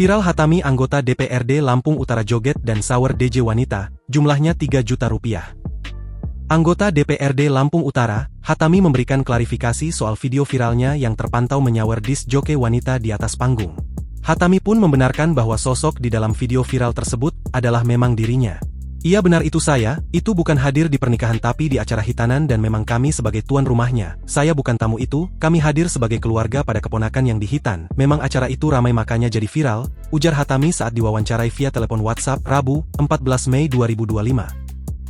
Viral Hatami anggota DPRD Lampung Utara joget dan sawer DJ wanita, jumlahnya 3 juta rupiah. Anggota DPRD Lampung Utara, Hatami memberikan klarifikasi soal video viralnya yang terpantau menyawer disc joki wanita di atas panggung. Hatami pun membenarkan bahwa sosok di dalam video viral tersebut adalah memang dirinya. Iya benar itu saya, itu bukan hadir di pernikahan tapi di acara hitanan dan memang kami sebagai tuan rumahnya, saya bukan tamu itu, kami hadir sebagai keluarga pada keponakan yang dihitan, memang acara itu ramai makanya jadi viral, ujar Hatami saat diwawancarai via telepon WhatsApp, Rabu, 14 Mei 2025.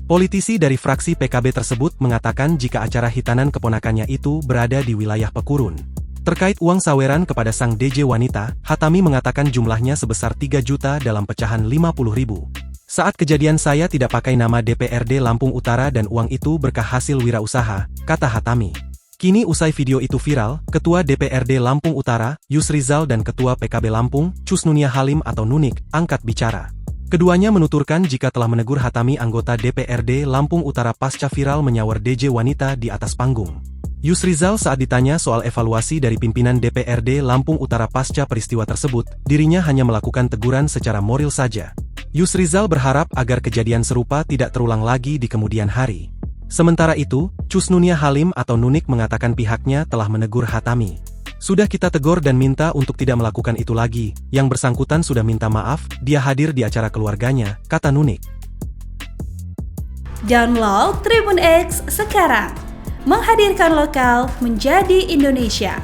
Politisi dari fraksi PKB tersebut mengatakan jika acara hitanan keponakannya itu berada di wilayah Pekurun. Terkait uang saweran kepada sang DJ wanita, Hatami mengatakan jumlahnya sebesar 3 juta dalam pecahan 50.000. Saat kejadian saya tidak pakai nama DPRD Lampung Utara dan uang itu berkah hasil wirausaha, kata Hatami. Kini usai video itu viral, Ketua DPRD Lampung Utara, Yusrizal dan Ketua PKB Lampung, Cusnunia Halim atau Nunik, angkat bicara. Keduanya menuturkan jika telah menegur Hatami anggota DPRD Lampung Utara pasca viral menyawer DJ wanita di atas panggung. Yusrizal saat ditanya soal evaluasi dari pimpinan DPRD Lampung Utara pasca peristiwa tersebut, dirinya hanya melakukan teguran secara moral saja. Yusrizal berharap agar kejadian serupa tidak terulang lagi di kemudian hari. Sementara itu, Cusnunia Halim atau Nunik mengatakan pihaknya telah menegur Hatami. Sudah kita tegur dan minta untuk tidak melakukan itu lagi, yang bersangkutan sudah minta maaf, dia hadir di acara keluarganya, kata Nunik. Download Tribun X sekarang, menghadirkan lokal menjadi Indonesia.